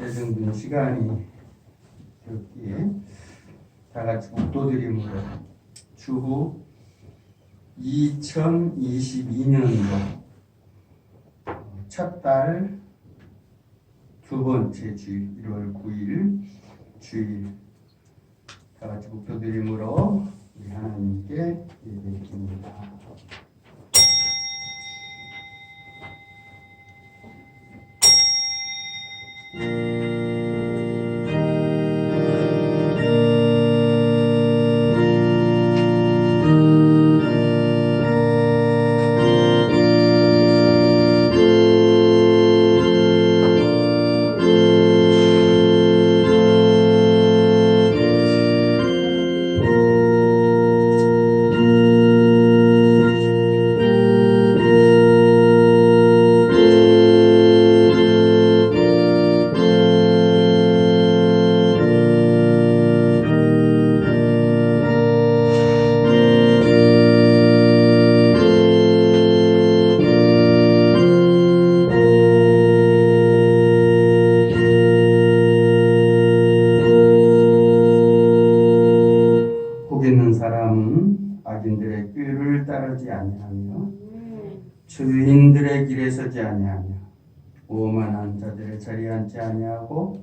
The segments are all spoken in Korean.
예정된 시간이 되었기에 다 같이 목도드림으로 추후 2022년도 첫 달 두 번째 주일 1월 9일 주일 다 같이 목도드림으로 우리 하나님께 예배드립니다. 악인들의 꾀를 따르지 아니하며 죄인들의 길에 서지 아니하며 오만한 자들의 자리에 앉지 아니하고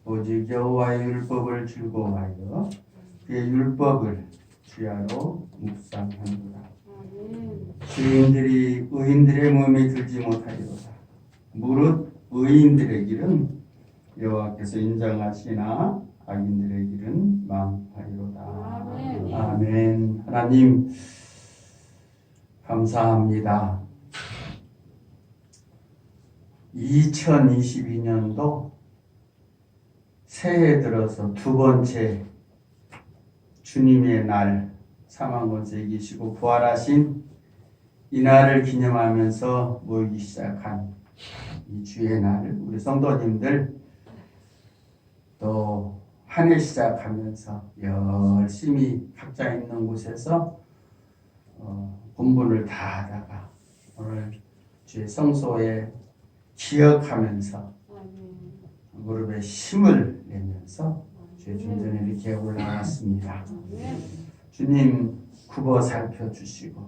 오직 여호와의 율법을 즐거워하여 그의 율법을 주야로 묵상하는구나. 죄인들이 의인들의 몸에 들지 못하리로다. 무릇 의인들의 길은 여호와께서 인정하시나 악인들의 길은 망하리로다. 아멘. 하나님 감사합니다. 2022년도 새해 들어서 두 번째 주님의 날 사망권세 이기시고 부활하신 이 날을 기념하면서 모이기 시작한 이 주의 날 우리 성도님들 또 한 해 시작하면서 열심히 각자 있는 곳에서 본분을 다하다가 오늘 주의 성소에 기억하면서 무릎에 힘을 내면서 주의 존전에 이렇게 올라왔습니다. 주님 굽어 살펴주시고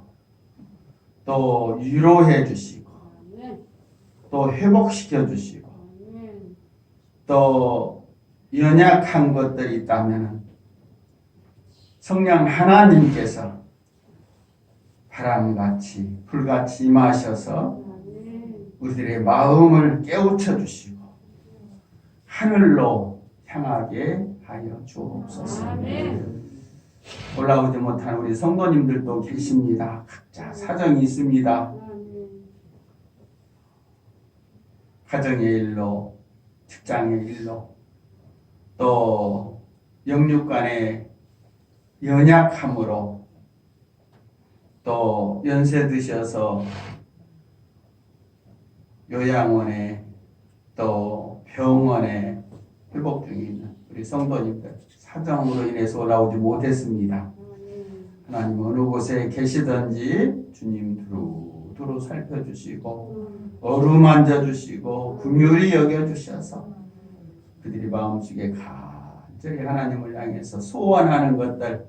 또 위로해 주시고 또 회복시켜 주시고 또 연약한 것들이 있다면 성령 하나님께서 바람같이 불같이 임하셔서 우리들의 마음을 깨우쳐 주시고 하늘로 향하게 하여 주옵소서. 올라오지 못한 우리 성도님들도 계십니다. 각자 사정이 있습니다. 가정의 일로, 직장의 일로, 또 영육 간의 연약함으로 또 연세 드셔서 요양원에 또 병원에 회복 중에 있는 우리 성도님들 사정으로 인해서 올라오지 못했습니다. 하나님 어느 곳에 계시든지 주님 두루두루 살펴주시고 어루만져 주시고 긍휼히 여겨주셔서 그들이 마음속에 간절히 하나님을 향해서 소원하는 것들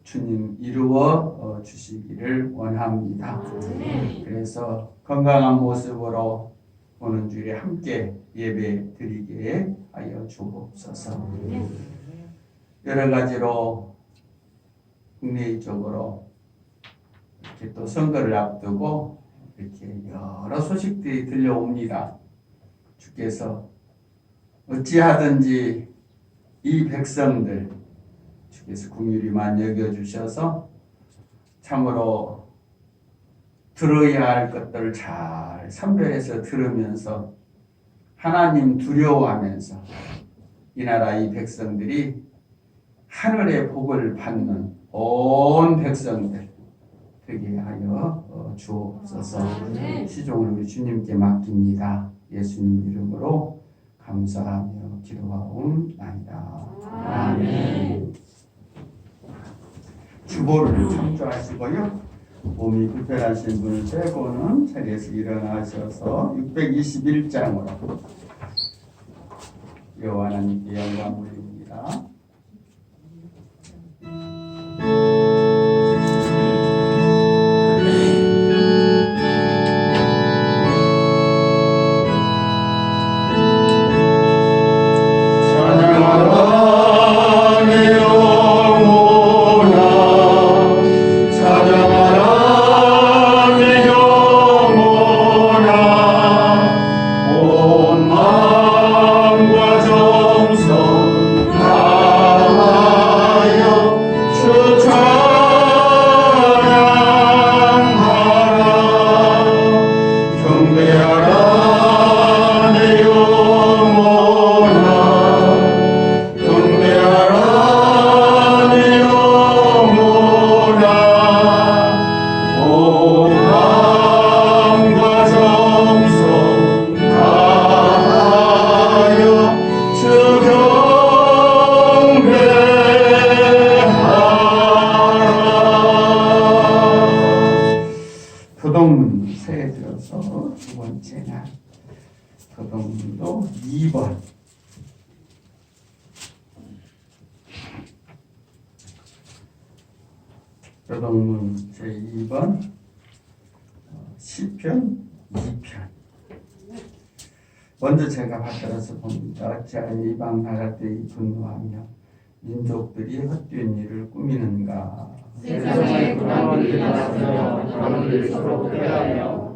주님 이루어 주시기를 원합니다. 그래서 건강한 모습으로 오는 주일에 함께 예배 드리게 하여 주옵소서. 여러 가지로 국내적으로 이렇게 또 선거를 앞두고 이렇게 여러 소식들이 들려옵니다. 주께서 어찌하든지 이 백성들 주께서 긍휼히만 여겨주셔서 참으로 들어야 할 것들을 잘 선별해서 들으면서 하나님 두려워하면서 이 나라 이 백성들이 하늘의 복을 받는 온 백성들 되게 하여 주옵소서. 시종을 우리 주님께 맡깁니다. 예수님 이름으로 감사하며 기도하옵나이다. 아멘. 주보를 참조하시고요. 몸이 불편하신 분을 빼고는 자리에서 일어나셔서 621장으로 여호와 하나님께 영광 올립니다. 도덕문 새에 들어서 두 번째 날 도덕문도 2번 도덕문 제2번 시편 2편. 먼저 제가 받들어서 봅니다. 어찌하여 이방 나라들이 분노하며 민족들이 헛된 일을 꾸미는가. 세상에 불안을 일어나며 남을 서로 패하며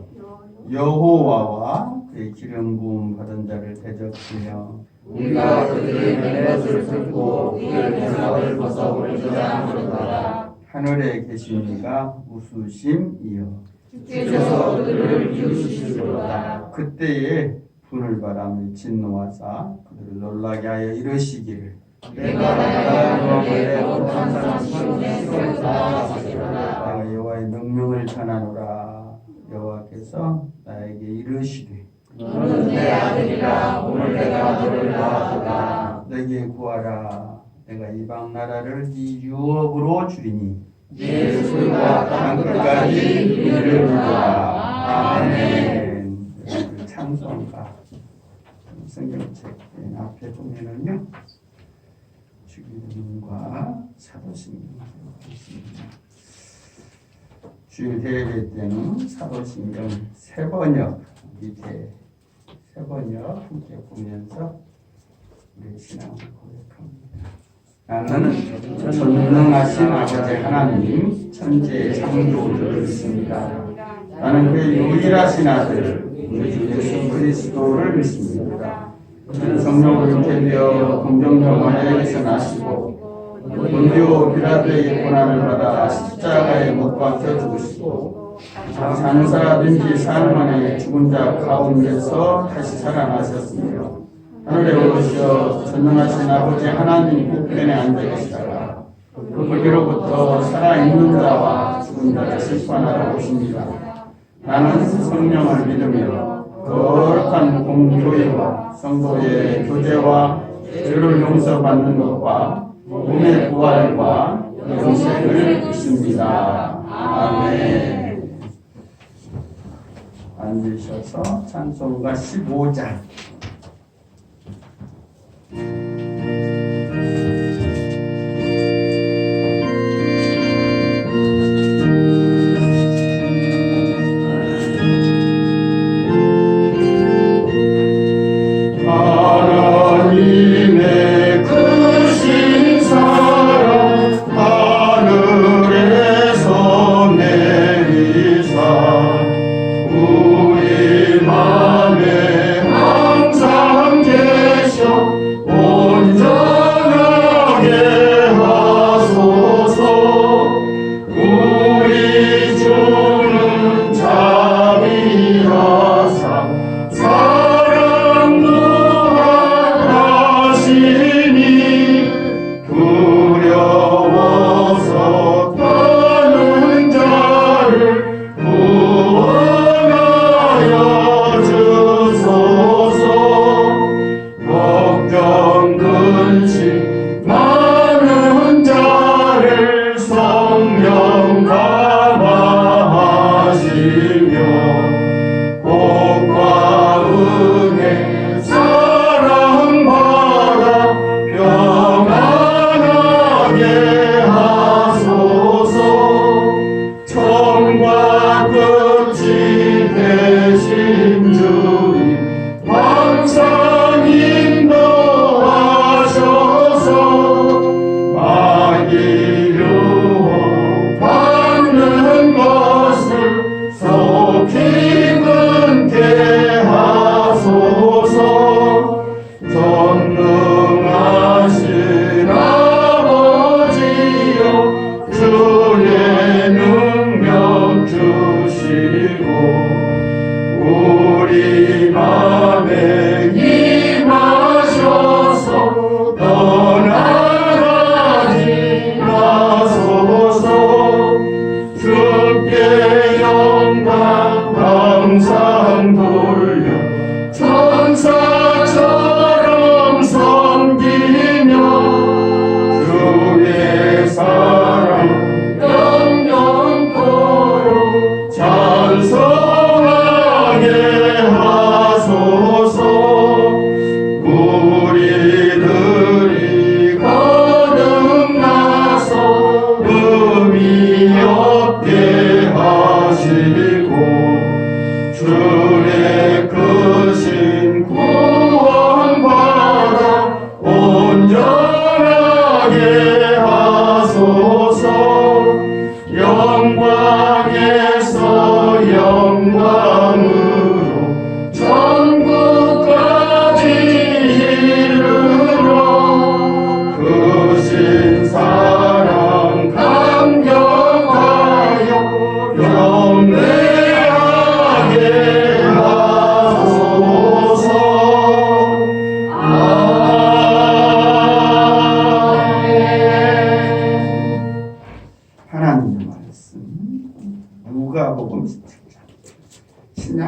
여호와와 그의 기름 부음 받은 자를 대적하며 우리가 그들의 맹것을 듣고 그의 대상을 벗어 올리자 하노라. 하늘에 계신 이가 웃으심이여 주께서 그들을 비우시리로다. 그때에 분을 바람을 진노하사 그들을 놀라게 하여 이르시기를 내가 나의 못한 산 시온에 세우사 하시리로다. 내가 여호와의 명령을 전하노라. 여호와께서 나에게 이르시되 너는 내 아들이라. 오늘 내가 너를 낳았도다. 내게 구하라. 내가 이방 나라를 네 유업으로 주리니 네 수가 땅끝까지 이를 이루라. 아멘. 찬송가 성경책 맨 앞에 보면은요 주기도문과 사도신경 있습니다. 주일 대예배 때는 사도신경 세번역 밑에 세번역 함께 보면서 우리의 신앙을 고백합니다. 나는 전능하신 아버지 하나님 천지의 창조주를 믿습니다. 나는 그의 유일하신 아들 우리 주 예수 그리스도를 믿습니다. 그는 성령으로 잉태되어 공정령 마리아에게서 나시고 본디오 빌라도에게 고난을 받아 십자가에 못 박혀 죽으시고 장사라든지 사흘 만에 죽은 자 가운데서 다시 살아나셨으며 하늘에 오르시어 전능하신 아버지 하나님 우편에 앉아 계시다가 거기로부터 살아있는 자와 죽은 자를 심판하러 오십니다. 나는 성령을 믿으며 거룩한 공교회와 성도의 교제와 죄를 용서받는 것과 몸의 부활과 영생을 믿습니다. 아멘. 앉으셔서 찬송가 15장 하나님의 크신 사랑 하늘에서 내리사 우리 맘에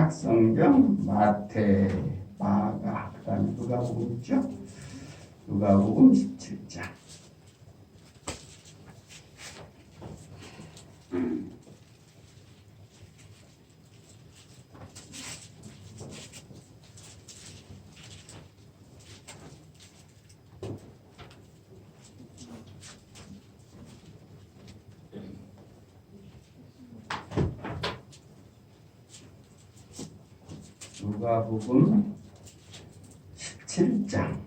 신약성경 마태, 마가, 그 다음에 누가복음 있죠? 누가복음 17장. 누가복음 17장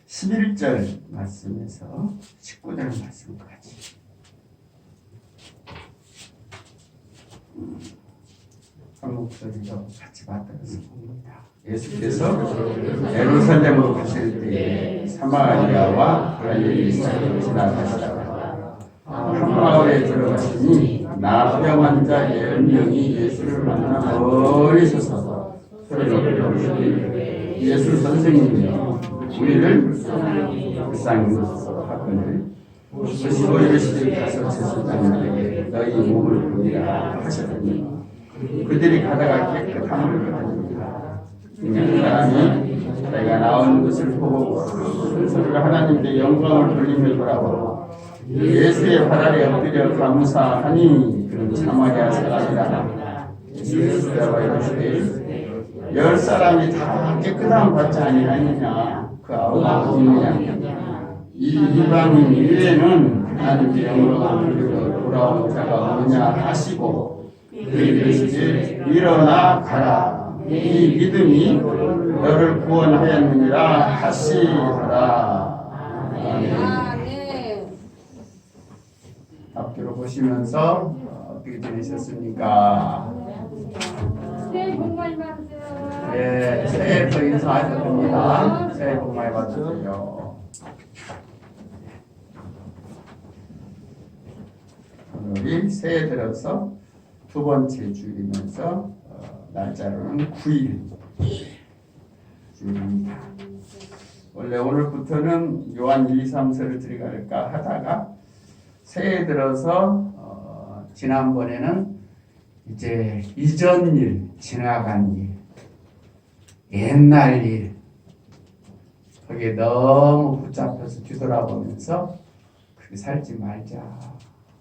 11절 말씀에서 19절 말씀까지 한 목소리로 같이 받들어서 봅니다. 예수께서 예루살렘으로 가실 때에 사마리아와 갈릴리 사이로 지나가시다가 한 마을에 들어가시니 나병 환자 10명이 예수를 만나 멀리 서서 소리를 부르시되 예수 선생님이여 우리를 불쌍히 하거늘 보시고 이르시되 가서 제사장들에게 너희 몸을 보이라 하셨더니 그들이 가다가 깨끗한 물을 가집니다. 그 사람이 내가 나온 것을 보고 큰 소리로 하나님께 영광을 돌리며 돌아보고 예수의 발 아래 엎드려 감사하니 그는 사마리아 사람이라. 예수께서 이르시되 10사람이 다 깨끗함 받지 아니하느냐 그 아우가 어디느냐 이 이방인 이외에는 하나님께 영광을 돌리고 돌아온 자가 없느냐 하시고 이르시되 일어나 가라 이 믿음이 너를 구원하였느니라 하시더라. 아멘. 앞뒤로 보시면서 어떻게 지내셨습니까? 새해 복 많이 받으세요. 네, 새해부터 인사하셔도 됩니다. 새해 복 많이 받으세요. 오늘이 새해 들어서 두 번째 주일이면서 날짜로는 9일 주일입니다. 원래 오늘부터는 요한 1, 2, 3서를 들어갈까 하다가 새해 들어서 지난번에는 이제 이전 일, 지나간 일, 옛날 일 거기에 너무 붙잡혀서 뒤돌아보면서 그렇게 살지 말자.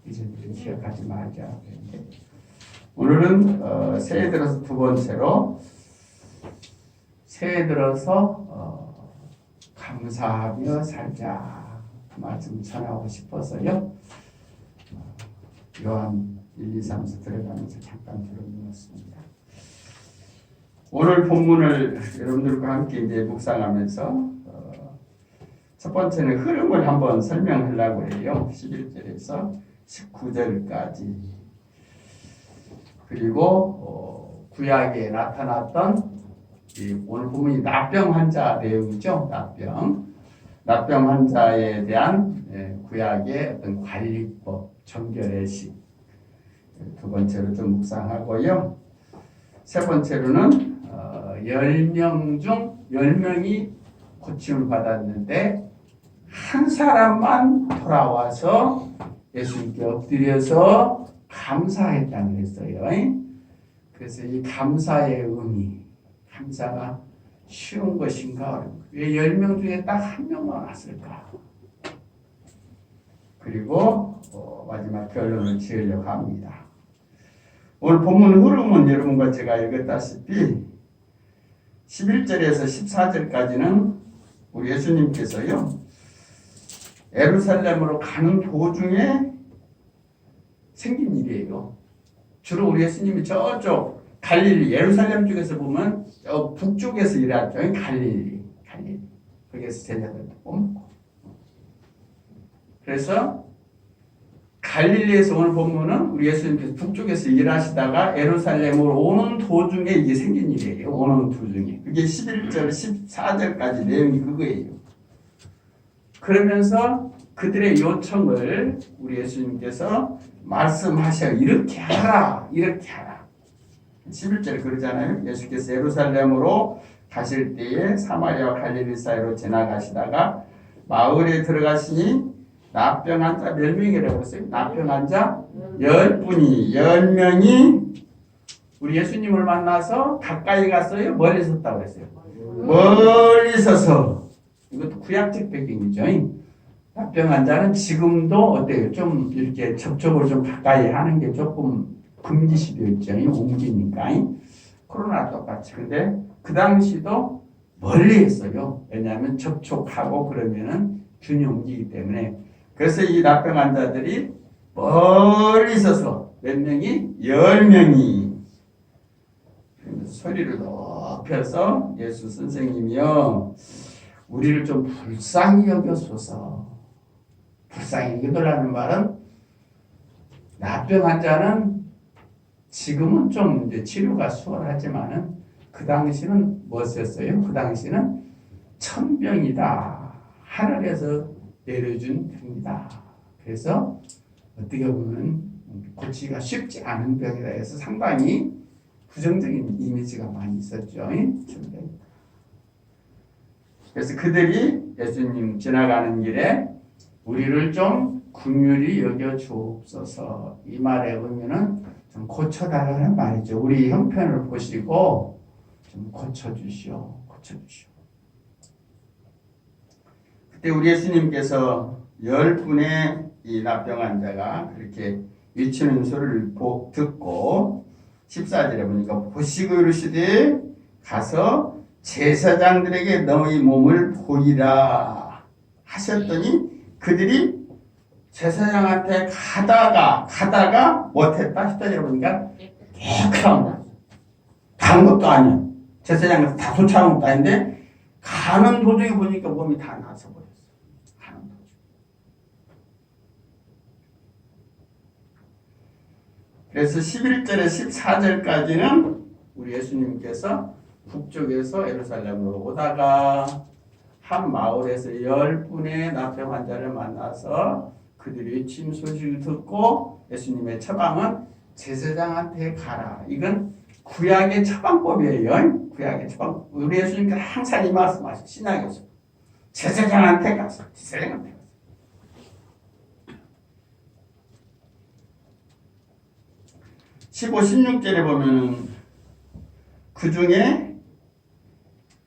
이전 일을 기억하지 말자. 그랬는데 오늘은 새해 들어서 두 번째로 새해 들어서 감사하며 살자 그 말씀 전하고 싶어서요. 요한 1, 2, 3서 들어가면서 잠깐 들어보았습니다. 오늘 본문을 여러분들과 함께 이제 묵상하면서 첫 번째는 흐름을 한번 설명하려고 해요. 11절에서 19절까지. 그리고 구약에 나타났던 오늘 본문이 납병 환자 내용이죠. 납병 환자에 대한 구약의 어떤 관리법, 정결의식 두 번째로 좀 묵상하고요. 세 번째로는 10명 중 10명이 고침을 받았는데 한 사람만 돌아와서 예수님께 엎드려서 감사했다고 했어요. 그래서 이 감사의 의미, 감사가 쉬운 것인가 어려운 것. 왜 10명 중에 딱 한 명만 왔을까? 그리고 마지막 결론을 지으려고 합니다. 오늘 본문 흐름은 여러분과 제가 읽었다시피 11절에서 14절까지는 우리 예수님께서요 예루살렘으로 가는 도중에 생긴 일이에요. 주로 우리 예수님이 저쪽 갈릴리 예루살렘 쪽에서 보면 북쪽에서 일하죠. 갈릴리 거기에서 제자들도 뽑고 그래서 갈릴리에서 오늘 본문은 우리 예수님께서 북쪽에서 일하시다가 예루살렘으로 오는 도중에 이게 생긴 일이에요. 오는 도중에. 그게 11절, 14절까지 내용이 그거예요. 그러면서 그들의 요청을 우리 예수님께서 말씀하셔. 이렇게 하라. 이렇게 하라. 11절 그러잖아요. 예수께서 예루살렘으로 가실 때에 사마리아와 갈릴리 사이로 지나가시다가 마을에 들어가시니 납병 환자 몇 명이라고 했어요? 납병 환자 10분이 10명이 우리 예수님을 만나서 가까이 갔어요? 멀리 섰다고 했어요? 멀리 서서. 이것도 구약적 배경이죠. 납병 환자는 지금도 어때요? 좀 이렇게 접촉을 좀 가까이 하는 게 조금 금기시되어 있죠. 옮기니까. 코로나 똑같이. 근데 그 당시도 멀리 했어요. 왜냐하면 접촉하고 그러면은 균이 옮기기 때문에. 그래서 이 납병 환자들이 멀리 있어서 몇 명이? 10명이 소리를 높여서 예수 선생님이요, 우리를 좀 불쌍히 여겨소서. 불쌍히 여겨라는 말은 납병 환자는 지금은 좀 이제 치료가 수월하지만은 그 당시는 뭐였어요? 그 당시는 천병이다. 하늘에서 내려준 병이다. 그래서 어떻게 보면 고치기가 쉽지 않은 병이다 해서 상당히 부정적인 이미지가 많이 있었죠. 그래서 그들이 예수님 지나가는 길에 우리를 좀 긍휼히 여겨 주옵소서. 이 말의 의미는 좀 고쳐달라는 말이죠. 우리 형편을 보시고 좀 고쳐주시오. 고쳐주시오. 그때 우리 예수님께서 10분의 이 납병 환자가 그렇게 외치는 소리를 듣고 14절에 보니까 보시고 이르시되 가서 제사장들에게 너희 몸을 보이라 하셨더니 그들이 제사장한테 가다가 못했다. 14절에 보니까 깨끗한 가는 것도 아니야. 제사장한테 다 쫓아온 것도 아닌데 가는 도중에 보니까 몸이 다 나서 버렸어. 가는 도중. 그래서 11절에 14절까지는 우리 예수님께서 북쪽에서 예루살렘으로 오다가 한 마을에서 10분의 납병 환자를 만나서 그들이 침 소식을 듣고 예수님의 처방은 제사장한테 가라. 이건 구약의 처방법이에요. 구약의 처방. 우리 예수님께서 항상 이 말씀하시죠. 신약에서 제사장한테 가서. 15, 16절에 보면은 그 중에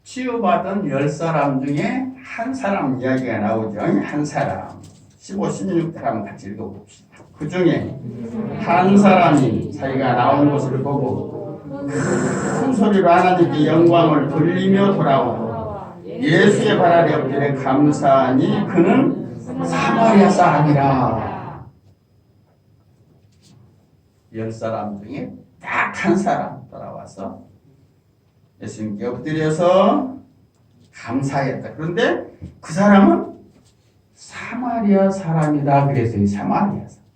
치유받은 10사람 중에 한 사람 이야기가 나오죠. 한 사람. 15, 16절 한번 같이 읽어봅시다. 그 중에 한 사람이 자기가 나온 것을 보고 큰 소리로 하나님께 영광을 돌리며 돌아와 예수의 발 아래 엎드려 감사하니 그는 사마리아 사람이라. 10사람 중에 딱 한 사람 돌아와서 예수님께 엎드려서 감사했다. 그런데 그 사람은 사마리아 사람이다. 그래서 이 사마리아 사람.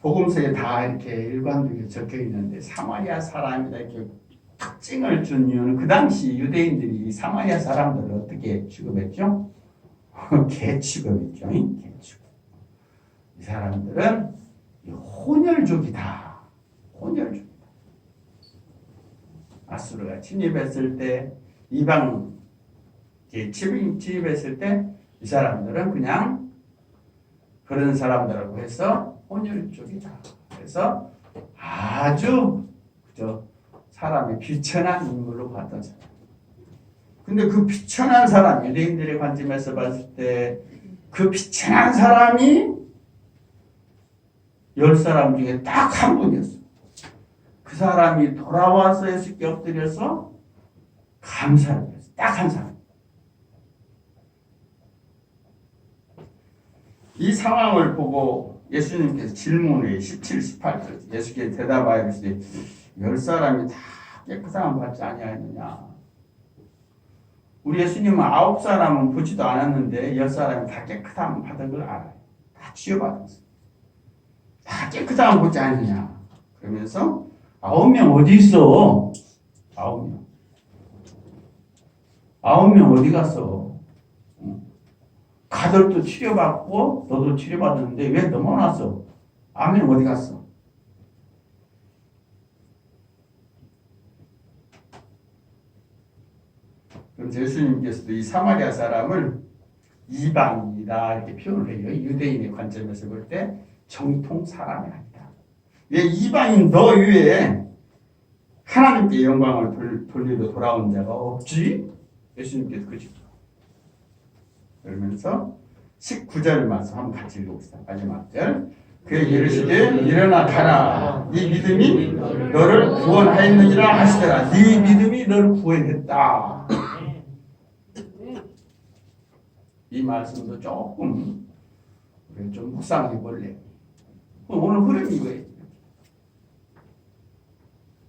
복음서에 다 이렇게 일관되게 적혀 있는데 사마리아 사람이다 이렇게 특징을 준 이유는 그 당시 유대인들이 사마리아 사람들을 어떻게 취급했죠? 개 취급했죠. 개 취급. 이 사람들은 혼혈족이다. 혼혈족이다. 아수르가 침입했을 때 이방 침입했을 때 이 사람들은 그냥 그런 사람들하고 해서 혼혈족이다. 그래서 아주 사람이 비천한 인물로 봤던 사람. 근데 그 비천한 사람, 유대인들의 관점에서 봤을 때 그 비천한 사람이 10사람 중에 딱 한 분이었어. 그 사람이 돌아와서 예수께 엎드려서 감사를 했어. 딱 한 사람. 이 상황을 보고 예수님께서 질문을 17, 18절 예수께서 대답하여 이르시되 10사람이 다 깨끗함을 받지 아니하느냐. 우리 예수님은 9사람은 보지도 않았는데 10사람이 다 깨끗함을 받은 걸 알아요. 다 치유받았어요. 다 깨끗함을 보지 않느냐. 그러면서 9명 어디 있어? 9명. 9명 어디 갔어? 가들도 치료받고 너도 치료받았는데 왜 넘어놨어? 9명 어디 갔어? 그래서 예수님께서도 이 사마리아 사람을 이방이다 이렇게 표현을 해요. 유대인의 관점에서 볼 때 정통 사람이 아니다. 왜 이방인 너 위에 하나님께 영광을 돌리러 돌아온 자가 없지? 예수님께서 그죠. 그러면서 19절 말씀 한번 같이 읽어봅시다. 마지막 절. 그의 이르시되 일어나 가라. 네 믿음이 너를 구원하였느니라 하시더라. 네 믿음이 너를 구원했다. 이 말씀도 조금 좀 묵상해 볼래. 오늘 흐름이 이거예요.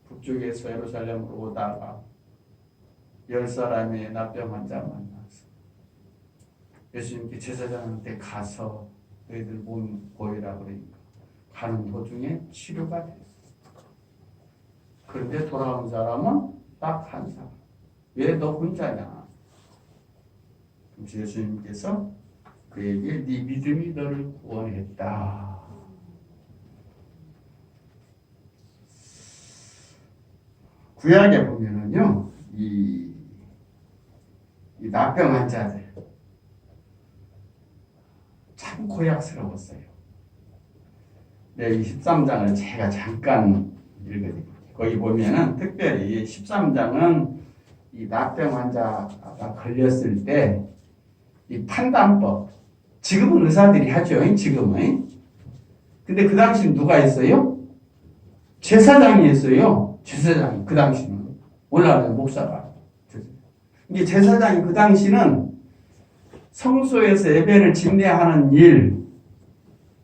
북쪽에서 예루살렘으로 오다가 10사람의 납병 환자 만나서 예수님께 제사장한테 가서 너희들 몸 보이라 그러니까 가는 도중에 치료가 됐어. 그런데 돌아온 사람은 딱 한 사람. 왜 너 혼자냐? 그래서 예수님께서 그에게 네 믿음이 너를 구원했다. 구약에 보면은요, 이 납병 환자들 참 고약스러웠어요. 네, 이 13장을 제가 잠깐 읽어드릴게요. 거기 보면은 특별히 13장은 이 납병 환자가 걸렸을 때 이 판단법, 지금은 의사들이 하죠. 지금은. 근데 그 당시는 누가 했어요? 제사장이 했어요. 제사장이 그 당시는. 오늘날은 목사가. 이게 제사장이 그 당시는 성소에서 예배를 집례하는 일,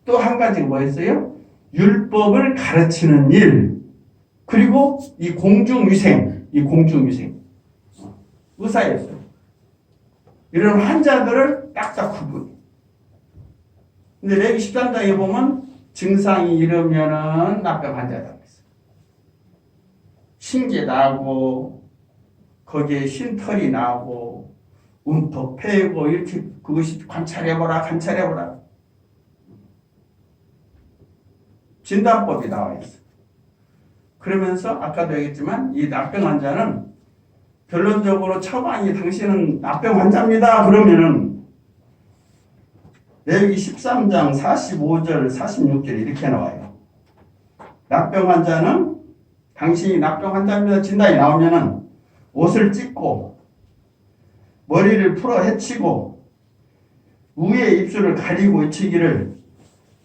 또 한 가지가 뭐였어요? 율법을 가르치는 일, 그리고 이 공중위생, 의사였어요. 이런 환자들을 딱딱 구분. 근데 레위 13장에 보면 증상이 이러면은 납병 환자다 그랬어요. 신기 나고, 거기에 흰털이 나고, 움푹 패고, 이렇게 그것이 관찰해보라. 진단법이 나와 있어. 그러면서 아까도 얘기했지만 이 납병 환자는 결론적으로 처방이 당신은 납병 환자입니다. 그러면은 레위기 13장 45절 46절 이렇게 나와요. 납병 환자는 당신이 납병 환자입니다. 진단이 나오면은 옷을 찢고 머리를 풀어 헤치고 우의 입술을 가리고 외치기를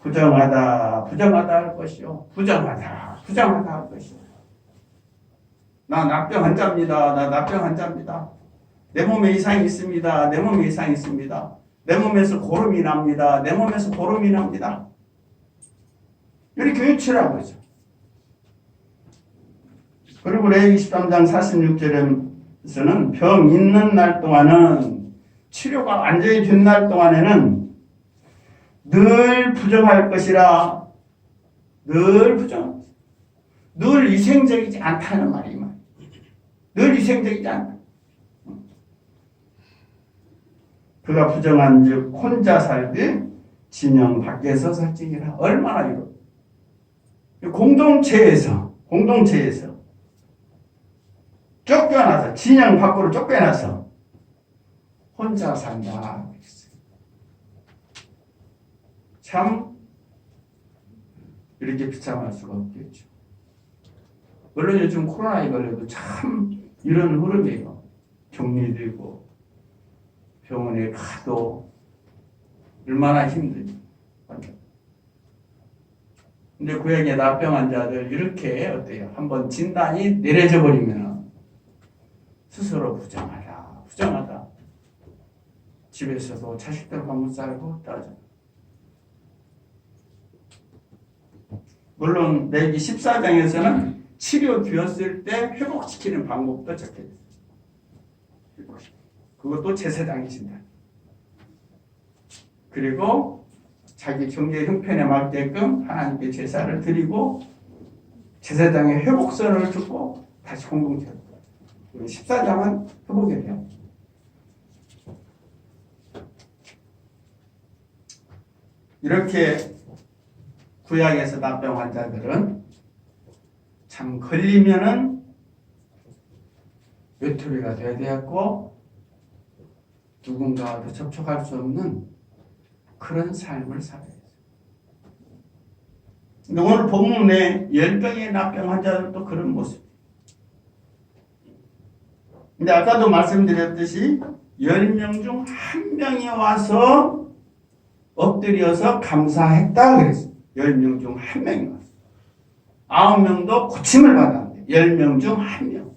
부정하다 할 것이요. 부정하다 할 것이요. 나 납병 환자입니다. 내 몸에 이상이 있습니다. 내 몸에서 고름이 납니다. 이렇게 외치라고 했죠. 그리고 레위기 13장 46절에서는 병 있는 날 동안은 치료가 완전히 된 날 동안에는 늘 부정할 것이라. 늘 위생적이지 않다는 말이 늘 위생적이지 않다. 그가 부정한 즉 혼자 살되 진영 밖에서 살찌니라. 얼마나 이거 공동체에서 쫓겨나서 진영 밖으로 쫓겨나서 혼자 산다. 참 이렇게 비참할 수가 없겠죠. 물론 요즘 코로나에 걸려도 참 이런 흐름이에요. 격리되고 병원에 가도 얼마나 힘들죠. 근데 구약의 납병 환자들 이렇게 어때요? 한번 진단이 내려져 버리면 스스로 부정하다. 집에서도 자식들과 못 살고 따져. 물론 레위기 14장에서는 치료되었을 때 회복시키는 방법도 적혀 있어요. 그것도 제사장이 진다. 그리고 자기 경제 형편에 맞게끔 하나님께 제사를 드리고 제사장의 회복선을 듣고 다시 공동체로. 14장은 회복이 돼요. 이렇게 구약에서 납병 환자들은 참 걸리면은 외톨이가 돼야 되었고 누군가와도 접촉할 수 없는 그런 삶을 살아야 돼요. 근데 오늘 본문에 열병의 납병 환자들도 그런 모습. 근데 아까도 말씀드렸듯이 10명 중 1명이 와서 엎드려서 감사했다 그랬어요. 10명 중 1명이 왔어요. 9명도 고침을 받았는데 10명 중 1명.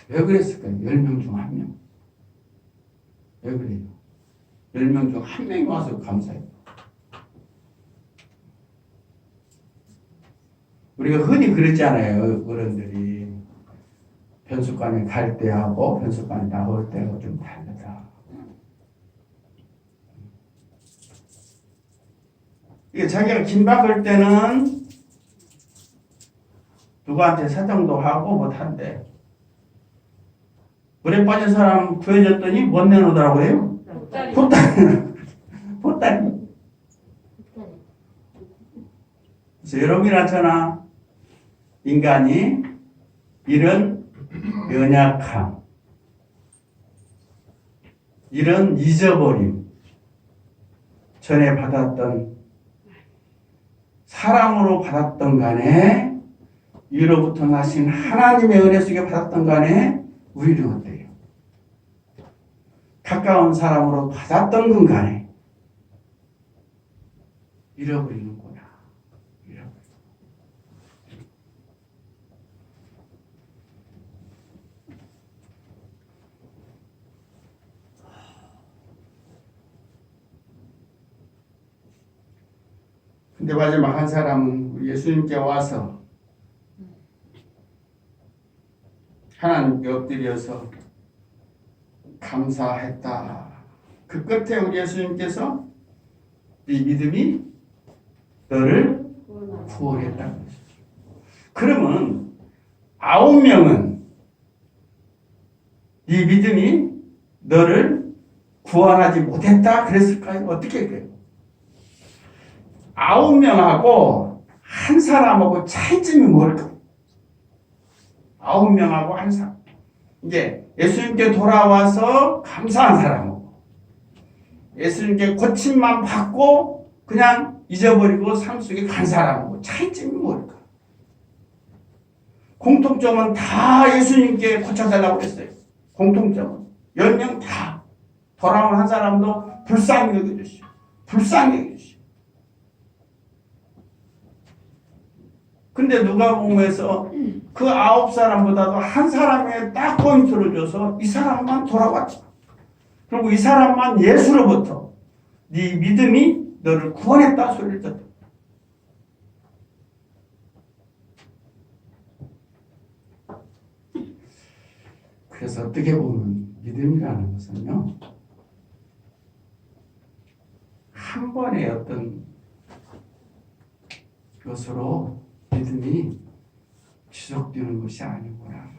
왜 그랬을까요? 10명 중 1명. 왜 그래요? 10명 중 1명이 와서 감사해요. 우리가 흔히 그랬잖아요. 어른들이. 편수관에 갈 때하고 편수관에 나올 때하고 좀 다르다. 이게 자기가 긴박할 때는 누구한테 사정도 하고 못한대. 물에 빠진 사람 구해줬더니 못 내놓으더라고 해요. 보따리. 보따리. 그래서 여러분이나 저나 인간이 이런 연약함, 이런 잊어버림, 전에 받았던 사랑으로 받았던 간에 위로부터 나신 하나님의 은혜 속에 받았던 간에 우리는 어때요? 가까운 사람으로 받았던 건 간에 잃어버리는구나. 근데 마지막 한 사람은 우리 예수님께 와서 하나님께 엎드려서 감사했다. 그 끝에 우리 예수님께서 네 믿음이 너를 구원했다. 그러면 9명은 네 믿음이 너를 구원하지 못했다 그랬을까요? 어떻게 그래요? 9명하고 한 사람하고 차이점이 뭘까? 9명하고 한 사람. 이제 예수님께 돌아와서 감사한 사람하고 예수님께 고침만 받고 그냥 잊어버리고 삶 속에 간 사람하고 차이점이 뭘까? 공통점은 다 예수님께 고쳐달라고 했어요. 공통점은 10명 다 돌아온 한 사람도 불쌍히 여겨주시오. 불쌍히 여겨주시오. 근데 누가복음에서 그 9사람보다도 한 사람에 딱 포인트를 줘서 이 사람만 돌아왔죠. 그리고 이 사람만 예수로부터 네 믿음이 너를 구원했다 소리를 듣다. 그래서 어떻게 보면 믿음이라는 것은요, 한 번의 어떤 것으로 믿음이 지속되는 것이 아니구나.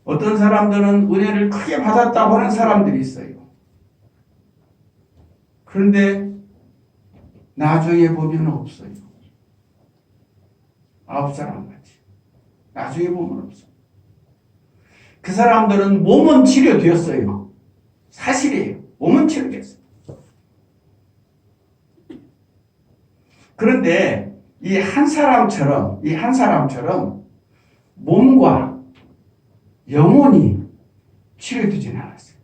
어떤 사람들은 은혜를 크게 받았다고 하는 사람들이 있어요. 그런데 나중에 보면 없어요. 9사람 같이. 나중에 보면 없어. 그 사람들은 몸은 치료되었어요. 사실이에요. 몸은 치료됐어요. 그런데 이 한 사람처럼 몸과 영혼이 치료되지는 않았어요.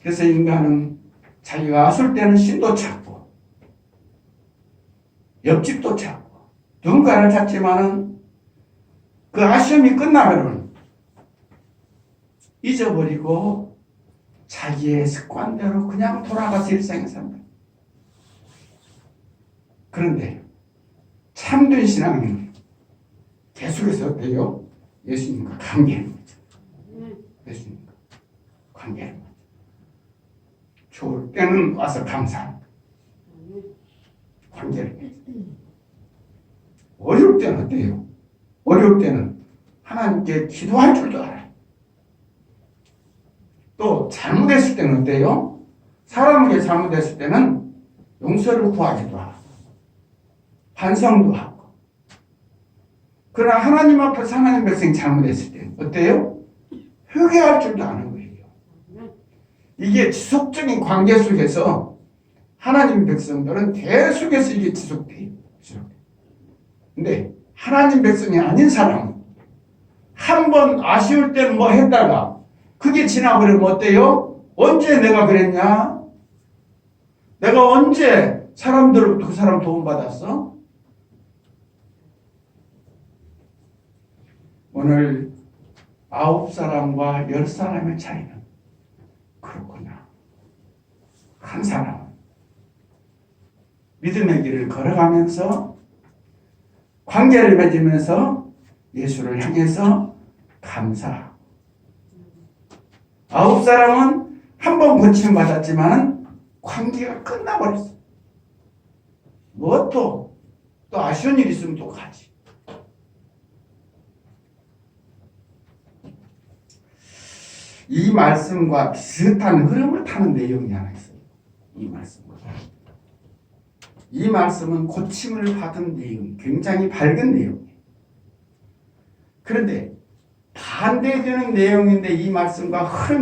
그래서 인간은 자기가 아술 때는 신도 찾고 옆집도 찾고 누군가를 찾지만은 그 아쉬움이 끝나면은 잊어버리고 자기의 습관대로 그냥 돌아가서 일상에 삽니다. 그런데 참된 신앙은 계속해서 어때요? 예수님과 관계하는 거죠. 예수님과 관계하는 거죠. 좋을 때는 와서 감사합니다. 관계를 해요. 어려울 때는 어때요? 어려울 때는 하나님께 기도할 줄도 알아요. 또 잘못했을 때는 어때요? 사람에게 잘못했을 때는 용서를 구하기도 하고 반성도 하고. 그러나 하나님 앞에서 하나님 백성이 잘못했을 때 어때요? 회개할 줄도 아는 거예요. 이게 지속적인 관계 속에서 하나님 백성들은 계속해서 이게 지속돼요. 근데 하나님 백성이 아닌 사람은 한 번 아쉬울 때는 뭐 했다가 그게 지나버리면 어때요? 언제 내가 그랬냐? 내가 언제 사람들로부터 그 사람 도움받았어? 오늘 9사람과 10사람의 차이는 그렇구나. 한 사람은 믿음의 길을 걸어가면서 관계를 맺으면서 예수를 향해서 감사하고 9사람은 한 번 고침 받았지만 관계가 끝나버렸어. 뭐 또 아쉬운 일 있으면 또 가지. 이 말씀과 비슷한 흐름을 타는 내용이 하나 있어요. 이 말씀은 고침을 받은 내용, 굉장히 밝은 내용이에요. 그런데 반대되는 내용인데 이 말씀과 흐름